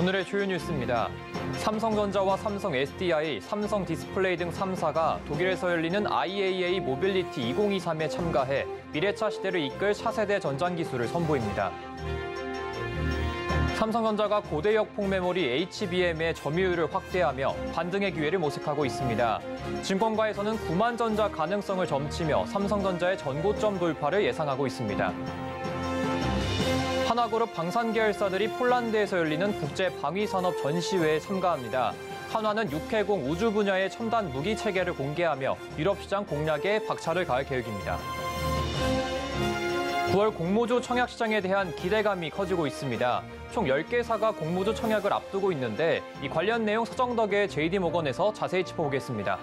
오늘의 주요 뉴스입니다. 삼성전자와 삼성 SDI, 삼성 디스플레이 등 3사가 독일에서 열리는 IAA 모빌리티 2023에 참가해 미래차 시대를 이끌 차세대 전장 기술을 선보입니다. 삼성전자가 고대역 폭메모리 HBM의 점유율을 확대하며 반등의 기회를 모색하고 있습니다. 증권가에서는 9만 전자 가능성을 점치며 삼성전자의 전고점 돌파를 예상하고 있습니다. 한화그룹 방산 계열사들이 폴란드에서 열리는 국제방위산업 전시회에 참가합니다. 한화는 6회공 우주 분야의 첨단 무기 체계를 공개하며 유럽 시장 공략에 박차를 가할 계획입니다. 9월 공모주 청약 시장에 대한 기대감이 커지고 있습니다. 총 10개사가 공모주 청약을 앞두고 있는데 이 관련 내용 서정덕의 JD모건에서 자세히 짚어보겠습니다.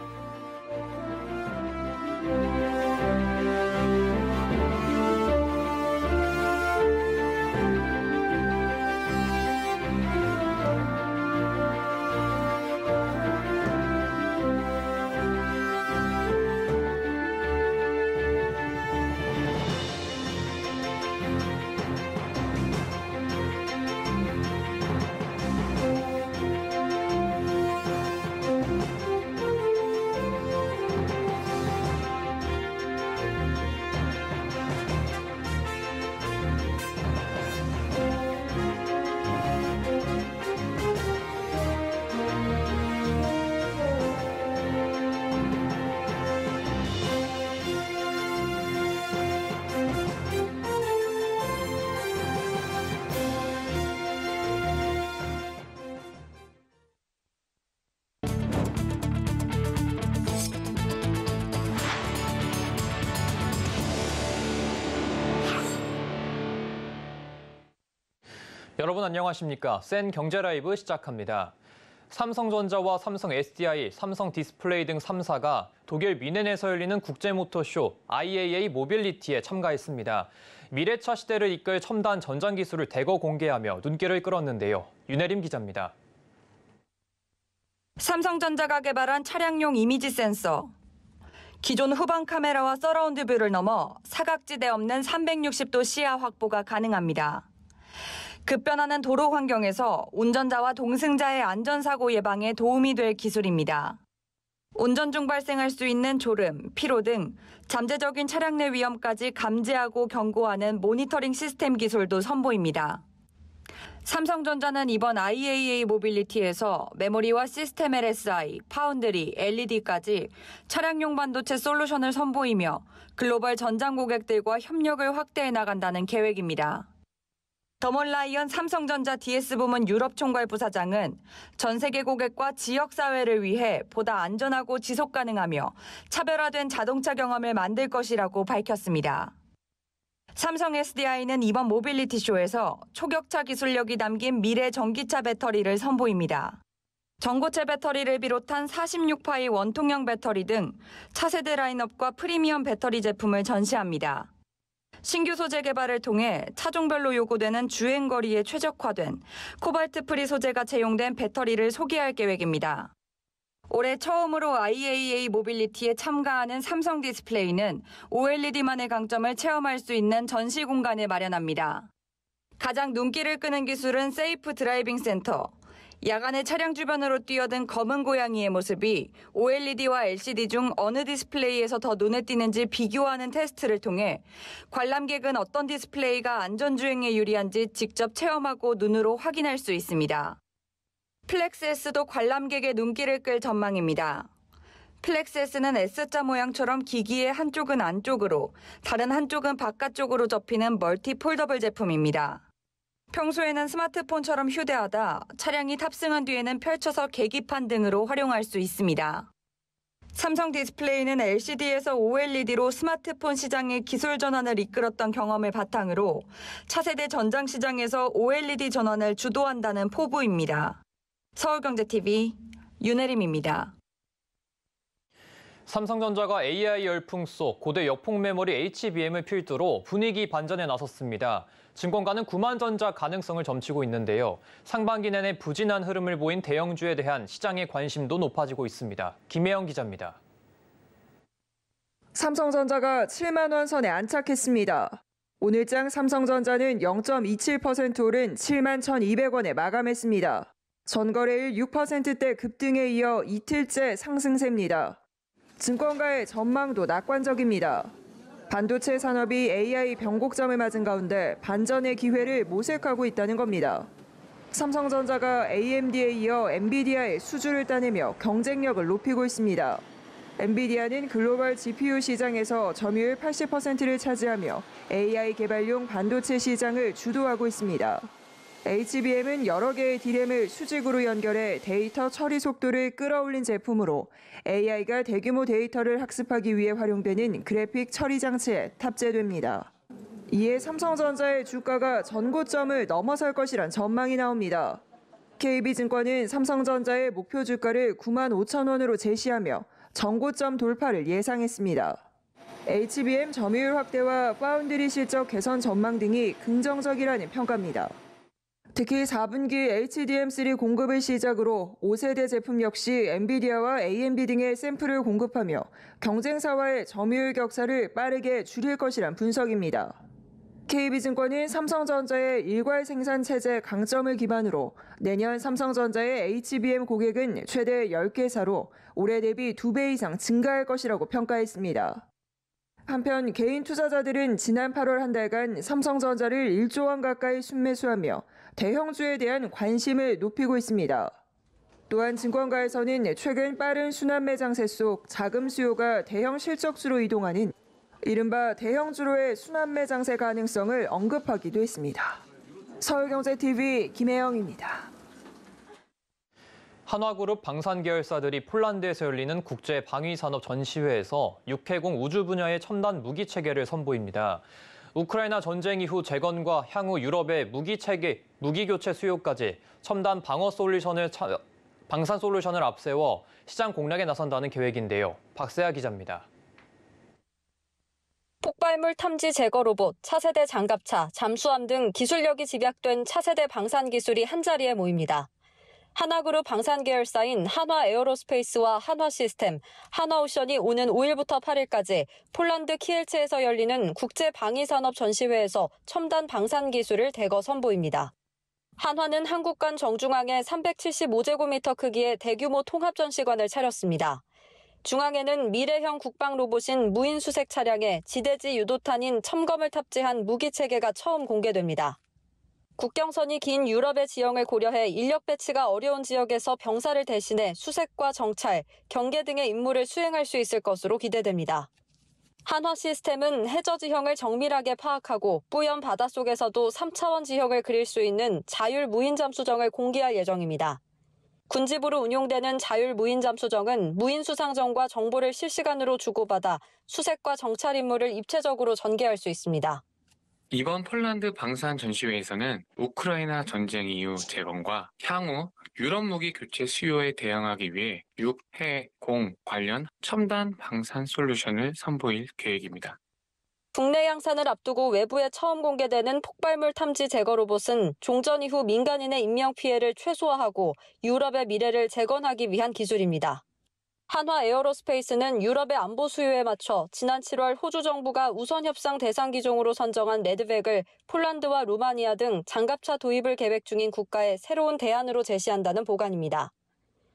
여러분 안녕하십니까? 센 경제 라이브 시작합니다. 삼성전자와 삼성 SDI, 삼성 디스플레이 등 3사가 독일 뮌헨에서 열리는 국제모터쇼 IAA 모빌리티에 참가했습니다. 미래차 시대를 이끌 첨단 전장 기술을 대거 공개하며 눈길을 끌었는데요. 윤혜림 기자입니다. 삼성전자가 개발한 차량용 이미지 센서. 기존 후방 카메라와 서라운드 뷰를 넘어 사각지대 없는 360도 시야 확보가 가능합니다. 급변하는 도로 환경에서 운전자와 동승자의 안전사고 예방에 도움이 될 기술입니다. 운전 중 발생할 수 있는 졸음, 피로 등 잠재적인 차량 내 위험까지 감지하고 경고하는 모니터링 시스템 기술도 선보입니다. 삼성전자는 이번 IAA 모빌리티에서 메모리와 시스템 LSI, 파운드리, LED까지 차량용 반도체 솔루션을 선보이며 글로벌 전장 고객들과 협력을 확대해 나간다는 계획입니다. 더먼라이언 삼성전자 DS 부문 유럽 총괄 부사장은 전 세계 고객과 지역 사회를 위해 보다 안전하고 지속 가능하며 차별화된 자동차 경험을 만들 것이라고 밝혔습니다. 삼성 SDI는 이번 모빌리티 쇼에서 초격차 기술력이 담긴 미래 전기차 배터리를 선보입니다. 전고체 배터리를 비롯한 46파이 원통형 배터리 등 차세대 라인업과 프리미엄 배터리 제품을 전시합니다. 신규 소재 개발을 통해 차종별로 요구되는 주행거리에 최적화된 코발트 프리 소재가 채용된 배터리를 소개할 계획입니다. 올해 처음으로 IAA 모빌리티에 참가하는 삼성 디스플레이는 OLED만의 강점을 체험할 수 있는 전시 공간을 마련합니다. 가장 눈길을 끄는 기술은 세이프 드라이빙 센터. 야간에 차량 주변으로 뛰어든 검은 고양이의 모습이 OLED와 LCD 중 어느 디스플레이에서 더 눈에 띄는지 비교하는 테스트를 통해 관람객은 어떤 디스플레이가 안전주행에 유리한지 직접 체험하고 눈으로 확인할 수 있습니다. 플렉스S도 관람객의 눈길을 끌 전망입니다. 플렉스S는 S자 모양처럼 기기의 한쪽은 안쪽으로, 다른 한쪽은 바깥쪽으로 접히는 멀티 폴더블 제품입니다. 평소에는 스마트폰처럼 휴대하다 차량이 탑승한 뒤에는 펼쳐서 계기판 등으로 활용할 수 있습니다. 삼성 디스플레이는 LCD에서 OLED로 스마트폰 시장의 기술 전환을 이끌었던 경험을 바탕으로 차세대 전장 시장에서 OLED 전환을 주도한다는 포부입니다. 서울경제TV 윤혜림입니다. 삼성전자가 AI 열풍 속 고대 역폭 메모리 HBM을 필두로 분위기 반전에 나섰습니다. 증권가는 9만 전자 가능성을 점치고 있는데요. 상반기 내내 부진한 흐름을 보인 대형주에 대한 시장의 관심도 높아지고 있습니다. 김혜영 기자입니다. 삼성전자가 7만 원 선에 안착했습니다. 오늘장 삼성전자는 0.27% 오른 7만 1,200원에 마감했습니다. 전거래일 6%대 급등에 이어 이틀째 상승세입니다. 증권가의 전망도 낙관적입니다. 반도체 산업이 AI 변곡점을 맞은 가운데 반전의 기회를 모색하고 있다는 겁니다. 삼성전자가 AMD에 이어 엔비디아의 수주를 따내며 경쟁력을 높이고 있습니다. 엔비디아는 글로벌 GPU 시장에서 점유율 80%를 차지하며 AI 개발용 반도체 시장을 주도하고 있습니다. HBM은 여러 개의 D램을 수직으로 연결해 데이터 처리 속도를 끌어올린 제품으로 AI가 대규모 데이터를 학습하기 위해 활용되는 그래픽 처리 장치에 탑재됩니다. 이에 삼성전자의 주가가 전고점을 넘어설 것이란 전망이 나옵니다. KB증권은 삼성전자의 목표 주가를 9만 5천 원으로 제시하며 전고점 돌파를 예상했습니다. HBM 점유율 확대와 파운드리 실적 개선 전망 등이 긍정적이라는 평가입니다. 특히 4분기 HDM3 공급을 시작으로 5세대 제품 역시 엔비디아와 AMD 등의 샘플을 공급하며 경쟁사와의 점유율 격차를 빠르게 줄일 것이란 분석입니다. KB증권은 삼성전자의 일괄 생산 체제 강점을 기반으로 내년 삼성전자의 HBM 고객은 최대 10개사로 올해 대비 2배 이상 증가할 것이라고 평가했습니다. 한편 개인 투자자들은 지난 8월 한 달간 삼성전자를 1조 원 가까이 순매수하며 대형주에 대한 관심을 높이고 있습니다. 또한 증권가에서는 최근 빠른 순환 매장세 속 자금 수요가 대형 실적주로 이동하는 이른바 대형주로의 순환 매장세 가능성을 언급하기도 했습니다. 서울경제TV 김혜영입니다. 한화그룹 방산 계열사들이 폴란드에서 열리는 국제 방위산업 전시회에서 육해공 우주 분야의 첨단 무기 체계를 선보입니다. 우크라이나 전쟁 이후 재건과 향후 유럽의 무기 교체 수요까지 첨단 방산 솔루션을 앞세워 시장 공략에 나선다는 계획인데요. 박세아 기자입니다. 폭발물 탐지 제거 로봇, 차세대 장갑차, 잠수함 등 기술력이 집약된 차세대 방산 기술이 한자리에 모입니다. 한화그룹 방산 계열사인 한화에어로스페이스와 한화시스템, 한화오션이 오는 5일부터 8일까지 폴란드 키엘체에서 열리는 국제방위산업 전시회에서 첨단 방산 기술을 대거 선보입니다. 한화는 한국간 정중앙에 375제곱미터 크기의 대규모 통합전시관을 차렸습니다. 중앙에는 미래형 국방 로봇인 무인수색 차량에 지대지 유도탄인 첨검을 탑재한 무기체계가 처음 공개됩니다. 국경선이 긴 유럽의 지형을 고려해 인력 배치가 어려운 지역에서 병사를 대신해 수색과 정찰, 경계 등의 임무를 수행할 수 있을 것으로 기대됩니다. 한화 시스템은 해저 지형을 정밀하게 파악하고 뿌연 바닷속에서도 3차원 지형을 그릴 수 있는 자율 무인 잠수정을 공개할 예정입니다. 군집으로 운용되는 자율 무인 잠수정은 무인 수상정과 정보를 실시간으로 주고받아 수색과 정찰 임무를 입체적으로 전개할 수 있습니다. 이번 폴란드 방산 전시회에서는 우크라이나 전쟁 이후 재건과 향후 유럽 무기 교체 수요에 대응하기 위해 육, 해, 공 관련 첨단 방산 솔루션을 선보일 계획입니다. 국내 양산을 앞두고 외부에 처음 공개되는 폭발물 탐지 제거 로봇은 종전 이후 민간인의 인명 피해를 최소화하고 유럽의 미래를 재건하기 위한 기술입니다. 한화 에어로스페이스는 유럽의 안보 수요에 맞춰 지난 7월 호주 정부가 우선 협상 대상 기종으로 선정한 레드백을 폴란드와 루마니아 등 장갑차 도입을 계획 중인 국가에 새로운 대안으로 제시한다는 보관입니다.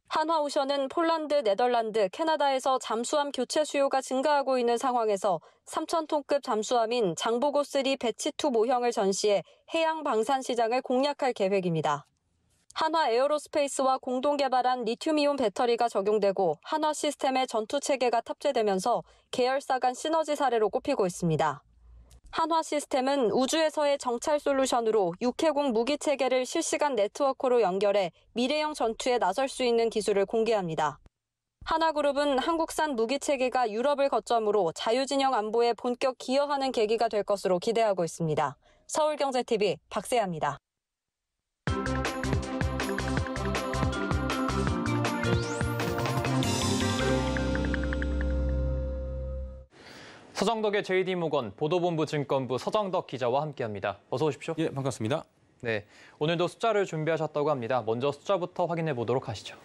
한화오션은 폴란드, 네덜란드, 캐나다에서 잠수함 교체 수요가 증가하고 있는 상황에서 3,000톤급 잠수함인 장보고3 배치2 모형을 전시해 해양 방산 시장을 공략할 계획입니다. 한화 에어로스페이스와 공동 개발한 리튬이온 배터리가 적용되고 한화 시스템의 전투 체계가 탑재되면서 계열사 간 시너지 사례로 꼽히고 있습니다. 한화 시스템은 우주에서의 정찰 솔루션으로 육해공 무기 체계를 실시간 네트워크로 연결해 미래형 전투에 나설 수 있는 기술을 공개합니다. 한화그룹은 한국산 무기 체계가 유럽을 거점으로 자유진영 안보에 본격 기여하는 계기가 될 것으로 기대하고 있습니다. 서울경제TV 박세아입니다. 서정덕의 JD모건 보도본부 증권부 서정덕 기자와 함께합니다. 어서 오십시오. 예, 반갑습니다. 네, 오늘도 숫자를 준비하셨다고 합니다. 먼저 숫자부터 확인해 보도록 하시죠.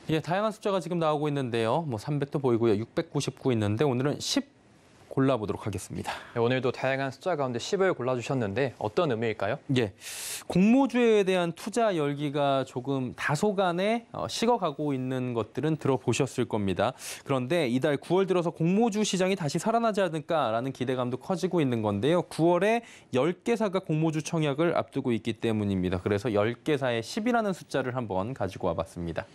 예, 다양한 숫자가 지금 나오고 있는데요. 300도 보이고요. 699 있는데 오늘은 골라보도록 하겠습니다. 네, 오늘도 다양한 숫자 가운데 10을 골라주셨는데 어떤 의미일까요? 예, 공모주에 대한 투자 열기가 조금 다소간에 식어가고 있는 것들은 들어보셨을 겁니다. 그런데 이달 9월 들어서 공모주 시장이 다시 살아나지 않을까라는 기대감도 커지고 있는 건데요. 9월에 10개사가 공모주 청약을 앞두고 있기 때문입니다. 그래서 10개사의 10이라는 숫자를 한번 가지고 와봤습니다.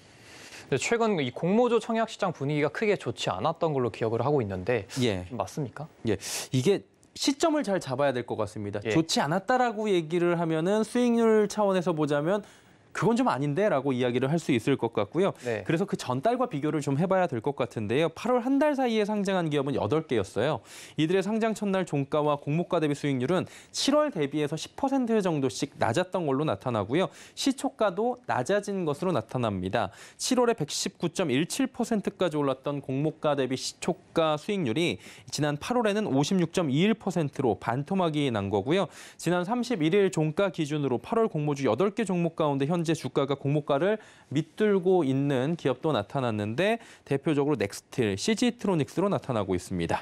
네, 최근 이 공모주 청약 시장 분위기가 크게 좋지 않았던 걸로 기억을 하고 있는데 예. 맞습니까? 예, 이게 시점을 잘 잡아야 될 것 같습니다. 예. 좋지 않았다라고 얘기를 하면은 수익률 차원에서 보자면 그건 좀 아닌데라고 이야기를 할 수 있을 것 같고요. 네. 그래서 그 전달과 비교를 좀 해봐야 될 것 같은데요. 8월 한 달 사이에 상장한 기업은 8개였어요. 이들의 상장 첫날 종가와 공모가 대비 수익률은 7월 대비해서 10% 정도씩 낮았던 걸로 나타나고요. 시초가도 낮아진 것으로 나타납니다. 7월에 119.17%까지 올랐던 공모가 대비 시초가 수익률이 지난 8월에는 56.21%로 반토막이 난 거고요. 지난 31일 종가 기준으로 8월 공모주 8개 종목 가운데 현재 주가가 공모가를 밑들고 있는 기업도 나타났는데 대표적으로 넥스틸, CG트로닉스로 나타나고 있습니다.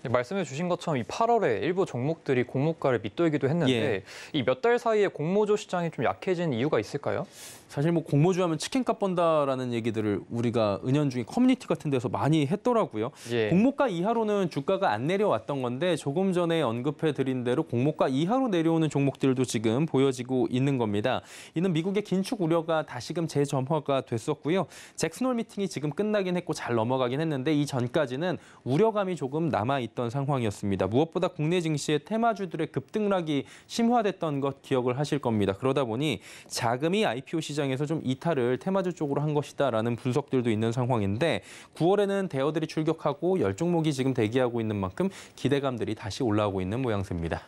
네, 말씀해 주신 것처럼 이 8월에 일부 종목들이 공모가를 밑돌기도 했는데 예. 이 몇 달 사이에 공모주 시장이 좀 약해진 이유가 있을까요? 사실 뭐 공모주 하면 치킨값 번다라는 얘기들을 우리가 은연중에 커뮤니티 같은 데서 많이 했더라고요. 예. 공모가 이하로는 주가가 안 내려왔던 건데 조금 전에 언급해 드린 대로 공모가 이하로 내려오는 종목들도 지금 보여지고 있는 겁니다. 이는 미국의 긴축 우려가 다시금 재점화가 됐었고요. 잭슨홀 미팅이 지금 끝나긴 했고 잘 넘어가긴 했는데 이 전까지는 우려감이 조금 남아있던 상황이었습니다. 무엇보다 국내 증시의 테마주들의 급등락이 심화됐던 것 기억을 하실 겁니다. 그러다 보니 자금이 IPO 시장에서 좀 이탈을 테마주 쪽으로 한 것이다라는 분석들도 있는 상황인데 9월에는 대어들이 출격하고 10종목이 지금 대기하고 있는 만큼 기대감들이 다시 올라오고 있는 모양새입니다.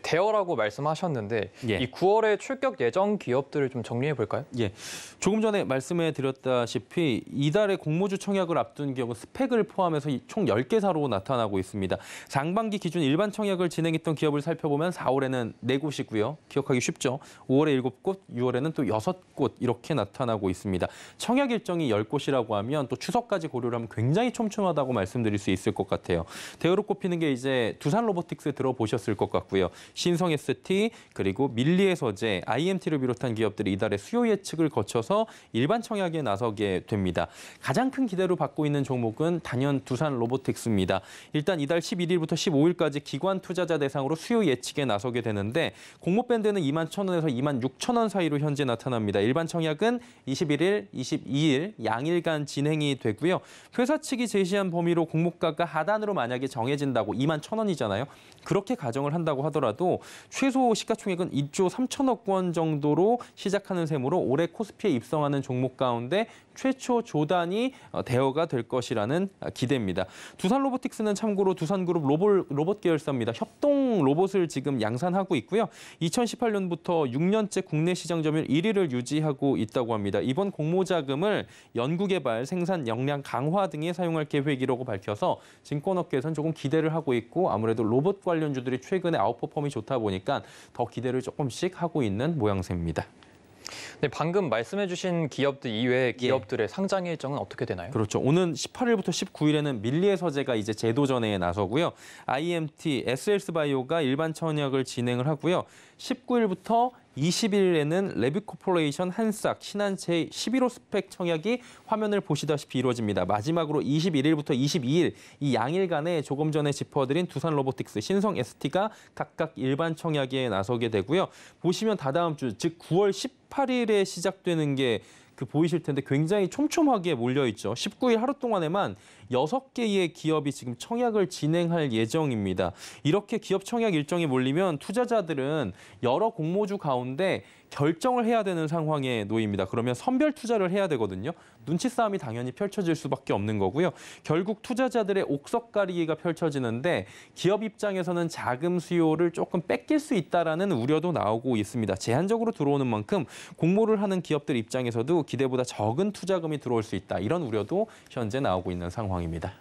대어라고 말씀하셨는데 예. 이 9월에 출격 예정 기업들을 좀 정리해 볼까요? 예, 조금 전에 말씀해 드렸다시피 이달에 공모주 청약을 앞둔 기업은 스펙을 포함해서 총 10개사로 나타나고 있습니다. 상반기 기준 일반 청약을 진행했던 기업을 살펴보면 4월에는 4곳이고요. 기억하기 쉽죠. 5월에 7곳, 6월에는 또 6곳 이렇게 나타나고 있습니다. 청약 일정이 10곳이라고 하면 또 추석까지 고려를 하면 굉장히 촘촘하다고 말씀드릴 수 있을 것 같아요. 대어로 꼽히는 게 이제 두산 로보틱스 들어보셨을 것 같고요. 신성 ST 그리고 밀리의 서재, IMT를 비롯한 기업들이 이달에 수요 예측을 거쳐서 일반 청약에 나서게 됩니다. 가장 큰 기대로 받고 있는 종목은 단연 두산 로보틱스입니다. 일단 이달 11일부터 15일까지 기관 투자자 대상으로 수요 예측에 나서게 되는데 공모 밴드는 21,000원에서 26,000원 사이로 현재 나타납니다. 일반 청약은 21일, 22일 양일간 진행이 되고요. 회사 측이 제시한 범위로 공모가가 하단으로 만약에 정해진다고 21,000원이잖아요. 그렇게 가정을 한다고 하더라도 최소 시가총액은 2조 3천억 원 정도로 시작하는 셈으로 올해 코스피에 입성하는 종목 가운데 최초 조단이 대여가 될 것이라는 기대입니다. 두산 로보틱스는 참고로 두산그룹 로봇 계열사입니다. 협동 로봇을 지금 양산하고 있고요. 2018년부터 6년째 국내 시장 점유율 1위를 유지하고 있다고 합니다. 이번 공모 자금을 연구개발, 생산 역량 강화 등에 사용할 계획이라고 밝혀서 증권업계에서는 조금 기대를 하고 있고 아무래도 로봇 관련주들이 최근에 아웃퍼폼이 좋다 보니까 더 기대를 조금씩 하고 있는 모양새입니다. 네, 방금 말씀해 주신 기업들 이외의 기업들의 상장 일정은 어떻게 되나요? 그렇죠. 오는 18일부터 19일에는 밀리의 서재가 이제 제도전에 나서고요. IMT, SLS바이오가 일반 청약을 진행을 하고요. 19일부터 20일에는 레비코퍼레이션, 한싹, 신한체의 11호 스펙 청약이 화면을 보시다시피 이루어집니다. 마지막으로 21일부터 22일 이 양일간에 조금 전에 짚어드린 두산 로보틱스, 신성 ST가 각각 일반 청약에 나서게 되고요. 보시면 다다음 주, 즉 9월 18일에 시작되는 게 보이실 텐데 굉장히 촘촘하게 몰려있죠. 19일 하루 동안에만 6개의 기업이 지금 청약을 진행할 예정입니다. 이렇게 기업 청약 일정이 몰리면 투자자들은 여러 공모주 가운데 결정을 해야 되는 상황에 놓입니다. 그러면 선별 투자를 해야 되거든요. 눈치 싸움이 당연히 펼쳐질 수밖에 없는 거고요. 결국 투자자들의 옥석가리기가 펼쳐지는데 기업 입장에서는 자금 수요를 조금 뺏길 수 있다라는 우려도 나오고 있습니다. 제한적으로 들어오는 만큼 공모를 하는 기업들 입장에서도 기대보다 적은 투자금이 들어올 수 있다. 이런 우려도 현재 나오고 있는 상황입니다.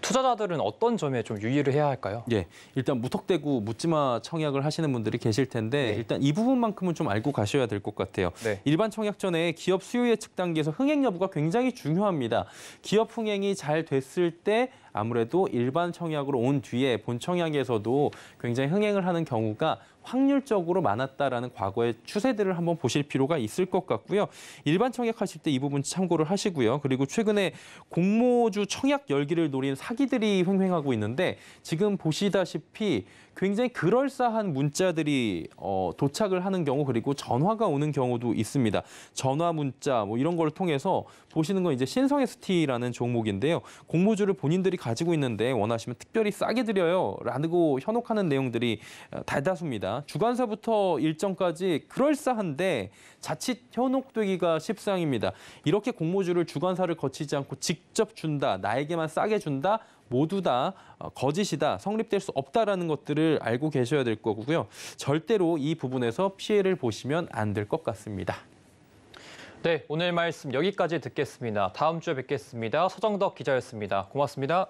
투자자들은 어떤 점에 좀 유의를 해야 할까요? 예, 일단 무턱대고 묻지마 청약을 하시는 분들이 계실 텐데 네. 일단 이 부분만큼은 좀 알고 가셔야 될 것 같아요. 네. 일반 청약 전에 기업 수요 예측 단계에서 흥행 여부가 굉장히 중요합니다. 기업 흥행이 잘 됐을 때 아무래도 일반 청약으로 온 뒤에 본 청약에서도 굉장히 흥행을 하는 경우가 확률적으로 많았다라는 과거의 추세들을 한번 보실 필요가 있을 것 같고요. 일반 청약하실 때 이 부분 참고를 하시고요. 그리고 최근에 공모주 청약 열기를 노린 사기들이 횡행하고 있는데 지금 보시다시피 굉장히 그럴싸한 문자들이 도착을 하는 경우 그리고 전화가 오는 경우도 있습니다. 전화 문자 뭐 이런 걸 통해서 보시는 건 이제 신성ST라는 종목인데요. 공모주를 본인들이 가지고 있는데 원하시면 특별히 싸게 드려요 라고 현혹하는 내용들이 대다수입니다. 주관사부터 일정까지 그럴싸한데 자칫 현혹되기가 십상입니다. 이렇게 공모주를 주관사를 거치지 않고 직접 준다, 나에게만 싸게 준다, 모두 다 거짓이다, 성립될 수 없다라는 것들을 알고 계셔야 될 거고요. 절대로 이 부분에서 피해를 보시면 안 될 것 같습니다. 네, 오늘 말씀 여기까지 듣겠습니다. 다음 주에 뵙겠습니다. 서정덕 기자였습니다. 고맙습니다.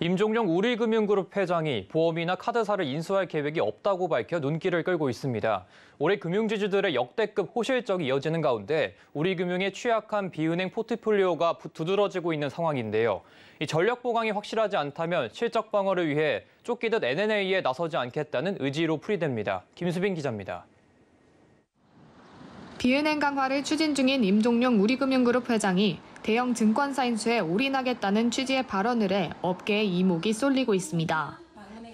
임종용 우리금융그룹 회장이 보험이나 카드사를 인수할 계획이 없다고 밝혀 눈길을 끌고 있습니다. 올해 금융지주들의 역대급 호실적이 이어지는 가운데 우리금융의 취약한 비은행 포트폴리오가 두드러지고 있는 상황인데요. 이 전력 보강이 확실하지 않다면 실적 방어를 위해 쫓기듯 M&A에 나서지 않겠다는 의지로 풀이됩니다. 김수빈 기자입니다. 비은행 강화를 추진 중인 임종용 우리금융그룹 회장이 대형 증권사 인수에 올인하겠다는 취지의 발언을 해 업계에 이목이 쏠리고 있습니다.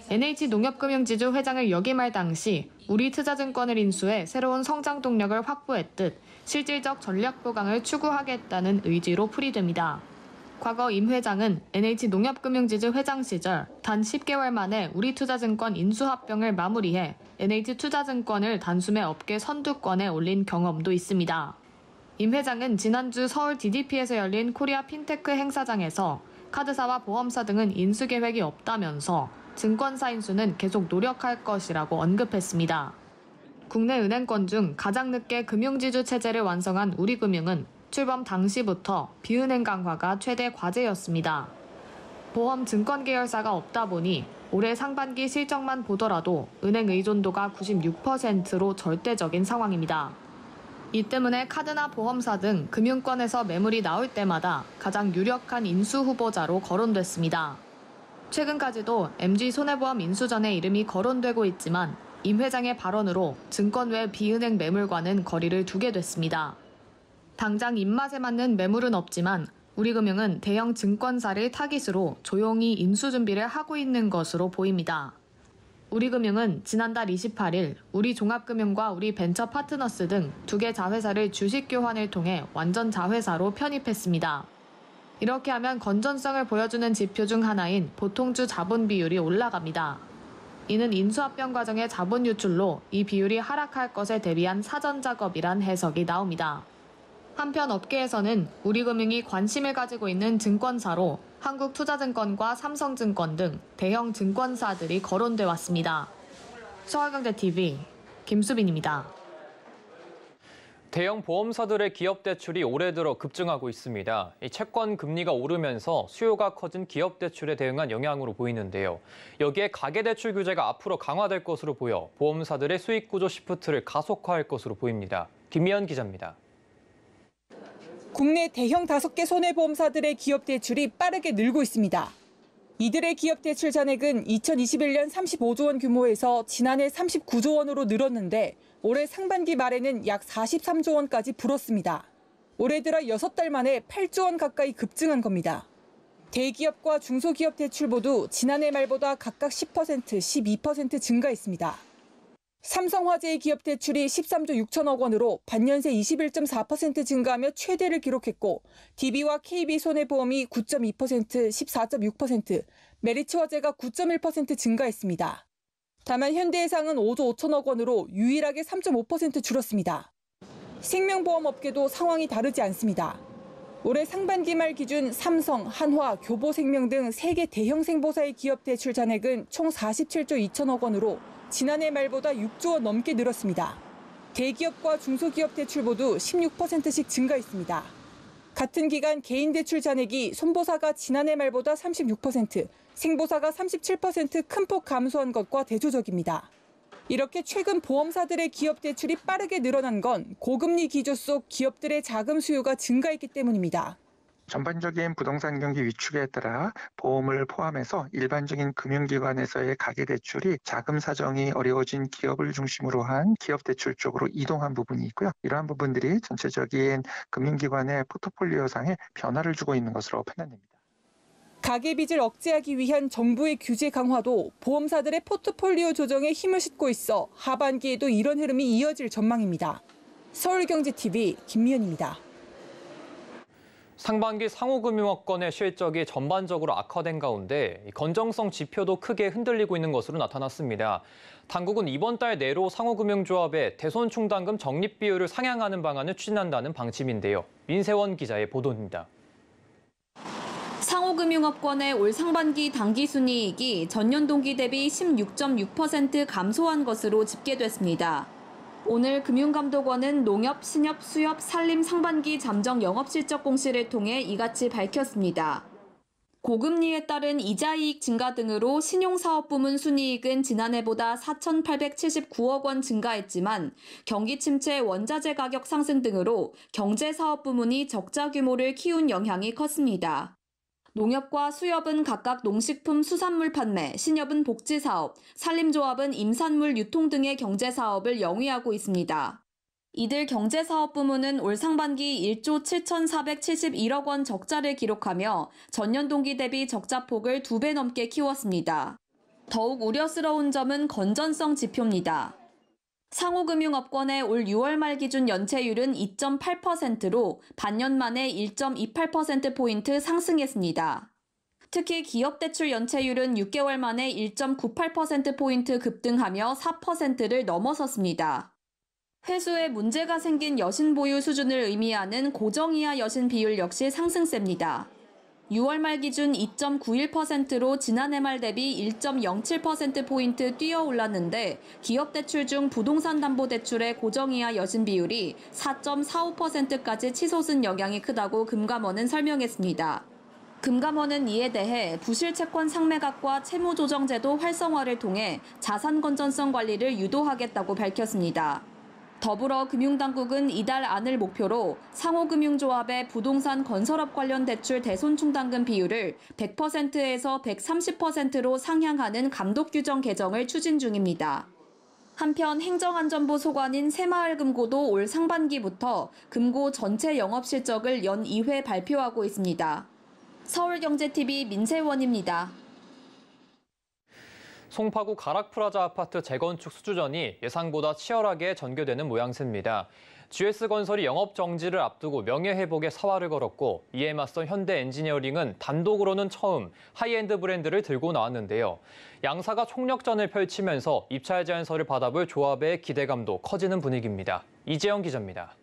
NH농협금융지주 회장을 역임할 당시 우리투자증권을 인수해 새로운 성장 동력을 확보했듯 실질적 전략 보강을 추구하겠다는 의지로 풀이됩니다. 과거 임 회장은 NH농협금융지주 회장 시절 단 10개월 만에 우리투자증권 인수합병을 마무리해 NH투자증권을 단숨에 업계 선두권에 올린 경험도 있습니다. 임 회장은 지난주 서울 DDP에서 열린 코리아 핀테크 행사장에서 카드사와 보험사 등은 인수 계획이 없다면서 증권사 인수는 계속 노력할 것이라고 언급했습니다. 국내 은행권 중 가장 늦게 금융지주 체제를 완성한 우리금융은 출범 당시부터 비은행 강화가 최대 과제였습니다. 보험 증권 계열사가 없다 보니 올해 상반기 실적만 보더라도 은행 의존도가 96%로 절대적인 상황입니다. 이 때문에 카드나 보험사 등 금융권에서 매물이 나올 때마다 가장 유력한 인수 후보자로 거론됐습니다. 최근까지도 MG손해보험 인수전에 이름이 거론되고 있지만 임 회장의 발언으로 증권 외 비은행 매물과는 거리를 두게 됐습니다. 당장 입맛에 맞는 매물은 없지만 우리금융은 대형 증권사를 타깃으로 조용히 인수 준비를 하고 있는 것으로 보입니다. 우리금융은 지난달 28일 우리종합금융과 우리벤처파트너스 등 2개 자회사를 주식 교환을 통해 완전 자회사로 편입했습니다. 이렇게 하면 건전성을 보여주는 지표 중 하나인 보통주 자본 비율이 올라갑니다. 이는 인수합병 과정의 자본 유출로 이 비율이 하락할 것에 대비한 사전 작업이란 해석이 나옵니다. 한편 업계에서는 우리금융이 관심을 가지고 있는 증권사로 한국투자증권과 삼성증권 등 대형 증권사들이 거론돼 왔습니다. 서울경제TV 김수빈입니다. 대형 보험사들의 기업 대출이 올해 들어 급증하고 있습니다. 이 채권 금리가 오르면서 수요가 커진 기업 대출에 대응한 영향으로 보이는데요. 여기에 가계대출 규제가 앞으로 강화될 것으로 보여 보험사들의 수익 구조 시프트를 가속화할 것으로 보입니다. 김미연 기자입니다. 국내 대형 5개 손해보험사들의 기업 대출이 빠르게 늘고 있습니다. 이들의 기업 대출 잔액은 2021년 35조 원 규모에서 지난해 39조 원으로 늘었는데 올해 상반기 말에는 약 43조 원까지 불었습니다. 올해 들어 6달 만에 8조 원 가까이 급증한 겁니다. 대기업과 중소기업 대출 모두 지난해 말보다 각각 10%, 12% 증가했습니다. 삼성화재의 기업 대출이 13조 6천억 원으로 반년새 21.4% 증가하며 최대를 기록했고 DB와 KB손해보험이 9.2%, 14.6%, 메리츠화재가 9.1% 증가했습니다. 다만 현대해상은 5조 5천억 원으로 유일하게 3.5% 줄었습니다. 생명보험업계도 상황이 다르지 않습니다. 올해 상반기 말 기준 삼성, 한화, 교보생명 등 3개 대형 생보사의 기업 대출 잔액은 총 47조 2천억 원으로 지난해 말보다 6조 원 넘게 늘었습니다. 대기업과 중소기업 대출 모두 16%씩 증가했습니다. 같은 기간 개인 대출 잔액이 손보사가 지난해 말보다 36%, 생보사가 37% 큰 폭 감소한 것과 대조적입니다. 이렇게 최근 보험사들의 기업 대출이 빠르게 늘어난 건 고금리 기조 속 기업들의 자금 수요가 증가했기 때문입니다. 전반적인 부동산 경기 위축에 따라 보험을 포함해서 일반적인 금융기관에서의 가계대출이 자금 사정이 어려워진 기업을 중심으로 한 기업대출 쪽으로 이동한 부분이 있고요. 이러한 부분들이 전체적인 금융기관의 포트폴리오상에 변화를 주고 있는 것으로 판단됩니다. 가계빚을 억제하기 위한 정부의 규제 강화도 보험사들의 포트폴리오 조정에 힘을 싣고 있어 하반기에도 이런 흐름이 이어질 전망입니다. 서울경제TV 김미연입니다. 상반기 상호금융업권의 실적이 전반적으로 악화된 가운데 건정성 지표도 크게 흔들리고 있는 것으로 나타났습니다. 당국은 이번 달 내로 상호금융조합의 대손충당금 적립 비율을 상향하는 방안을 추진한다는 방침인데요. 민세원 기자의 보도입니다. 상호금융업권의 올 상반기 당기순이익이 전년 동기 대비 16.6% 감소한 것으로 집계됐습니다. 오늘 금융감독원은 농협, 신협, 수협, 산림 상반기 잠정 영업실적 공시를 통해 이같이 밝혔습니다. 고금리에 따른 이자이익 증가 등으로 신용사업부문 순이익은 지난해보다 4,879억 원 증가했지만 경기 침체, 원자재 가격 상승 등으로 경제사업 부문이 적자 규모를 키운 영향이 컸습니다. 농협과 수협은 각각 농식품, 수산물 판매, 신협은 복지사업, 산림조합은 임산물 유통 등의 경제사업을 영위하고 있습니다. 이들 경제사업 부문은 올 상반기 1조 7,471억 원 적자를 기록하며 전년 동기 대비 적자폭을 2배 넘게 키웠습니다. 더욱 우려스러운 점은 건전성 지표입니다. 상호금융업권의 올 6월 말 기준 연체율은 2.8%로 반년 만에 1.28%포인트 상승했습니다. 특히 기업대출 연체율은 6개월 만에 1.98%포인트 급등하며 4%를 넘어섰습니다. 회수에 문제가 생긴 여신 보유 수준을 의미하는 고정이하 여신 비율 역시 상승세입니다. 6월 말 기준 2.91%로 지난해 말 대비 1.07%포인트 뛰어 올랐는데 기업대출 중 부동산담보대출의 고정이하 여신 비율이 4.45%까지 치솟은 영향이 크다고 금감원은 설명했습니다. 금감원은 이에 대해 부실채권 상매각과 채무조정제도 활성화를 통해 자산 건전성 관리를 유도하겠다고 밝혔습니다. 더불어 금융당국은 이달 안을 목표로 상호금융조합의 부동산 건설업 관련 대출 대손충당금 비율을 100%에서 130%로 상향하는 감독규정 개정을 추진 중입니다. 한편 행정안전부 소관인 새마을금고도 올 상반기부터 금고 전체 영업실적을 연 2회 발표하고 있습니다. 서울경제TV 민세원입니다. 송파구 가락프라자 아파트 재건축 수주전이 예상보다 치열하게 전개되는 모양새입니다. GS건설이 영업 정지를 앞두고 명예회복에 사활을 걸었고 이에 맞선 현대엔지니어링은 단독으로는 처음 하이엔드 브랜드를 들고 나왔는데요. 양사가 총력전을 펼치면서 입찰 제안서를 받아볼 조합의 기대감도 커지는 분위기입니다. 이재영 기자입니다.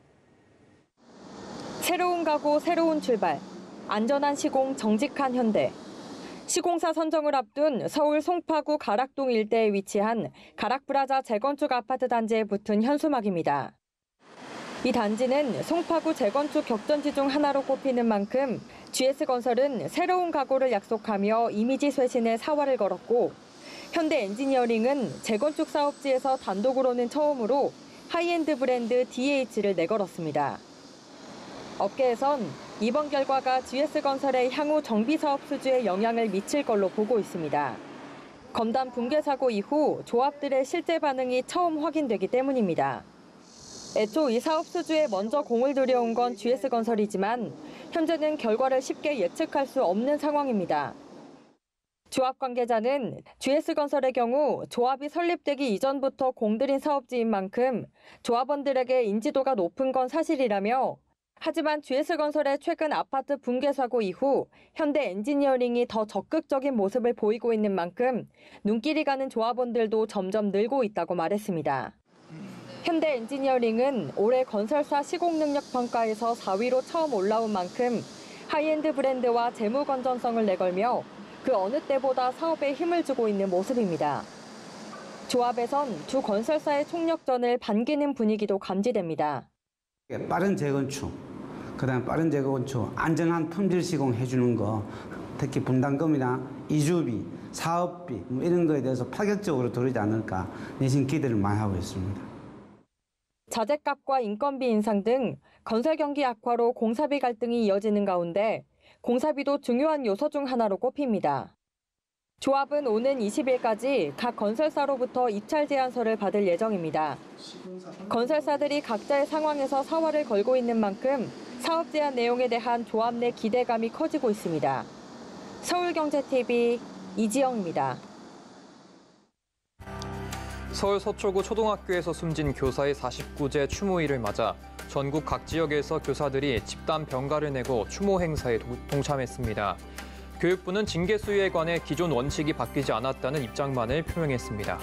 새로운 각오, 새로운 출발. 안전한 시공, 정직한 현대. 시공사 선정을 앞둔 서울 송파구 가락동 일대에 위치한 가락프라자 재건축 아파트 단지에 붙은 현수막입니다. 이 단지는 송파구 재건축 격전지 중 하나로 꼽히는 만큼 GS건설은 새로운 각오를 약속하며 이미지 쇄신에 사활을 걸었고 현대엔지니어링은 재건축 사업지에서 단독으로는 처음으로 하이엔드 브랜드 DH를 내걸었습니다. 업계에선 이번 결과가 GS건설의 향후 정비사업 수주에 영향을 미칠 걸로 보고 있습니다. 검담 붕괴 사고 이후 조합들의 실제 반응이 처음 확인되기 때문입니다. 애초 이 사업 수주에 먼저 공을 들여온 건 GS건설이지만 현재는 결과를 쉽게 예측할 수 없는 상황입니다. 조합 관계자는 GS건설의 경우 조합이 설립되기 이전부터 공들인 사업지인 만큼 조합원들에게 인지도가 높은 건 사실이라며 하지만 GS건설의 최근 아파트 붕괴 사고 이후 현대엔지니어링이 더 적극적인 모습을 보이고 있는 만큼 눈길이 가는 조합원들도 점점 늘고 있다고 말했습니다. 현대엔지니어링은 올해 건설사 시공능력 평가에서 4위로 처음 올라온 만큼 하이엔드 브랜드와 재무 건전성을 내걸며 그 어느 때보다 사업에 힘을 주고 있는 모습입니다. 조합에선 두 건설사의 총력전을 반기는 분위기도 감지됩니다. 빠른 재건축, 그다음에 빠른 재건축, 안전한 품질 시공해 주는 거, 특히 분담금이나 이주비, 사업비 뭐 이런 거에 대해서 파격적으로 들어오지 않을까 내심 기대를 많이 하고 있습니다. 자재값과 인건비 인상 등 건설 경기 악화로 공사비 갈등이 이어지는 가운데 공사비도 중요한 요소 중 하나로 꼽힙니다. 조합은 오는 20일까지 각 건설사로부터 입찰 제안서를 받을 예정입니다. 건설사들이 각자의 상황에서 사활을 걸고 있는 만큼 사업 제안 내용에 대한 조합 내 기대감이 커지고 있습니다. 서울경제TV 이지영입니다. 서울 서초구 초등학교에서 숨진 교사의 49제 추모일을 맞아 전국 각 지역에서 교사들이 집단 병가를 내고 추모 행사에 동참했습니다. 교육부는 징계 수위에 관해 기존 원칙이 바뀌지 않았다는 입장만을 표명했습니다.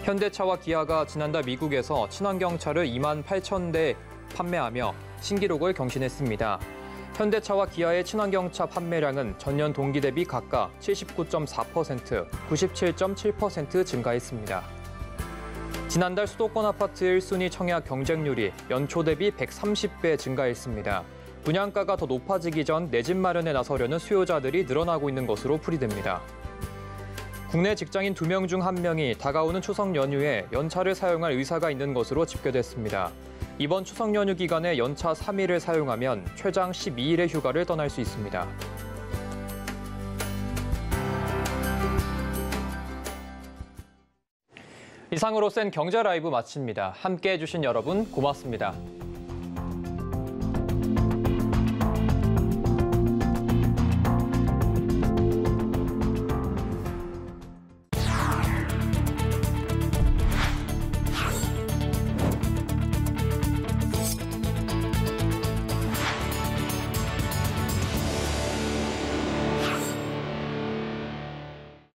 현대차와 기아가 지난달 미국에서 친환경차를 2만 8천 대 판매하며 신기록을 경신했습니다. 현대차와 기아의 친환경차 판매량은 전년 동기 대비 각각 79.4%, 97.7% 증가했습니다. 지난달 수도권 아파트 1순위 청약 경쟁률이 연초 대비 130배 증가했습니다. 분양가가 더 높아지기 전 내 집 마련에 나서려는 수요자들이 늘어나고 있는 것으로 풀이됩니다. 국내 직장인 2명 중 1명이 다가오는 추석 연휴에 연차를 사용할 의사가 있는 것으로 집계됐습니다. 이번 추석 연휴 기간에 연차 3일을 사용하면 최장 12일의 휴가를 떠날 수 있습니다. 이상으로 센 경제 라이브 마칩니다. 함께해 주신 여러분 고맙습니다.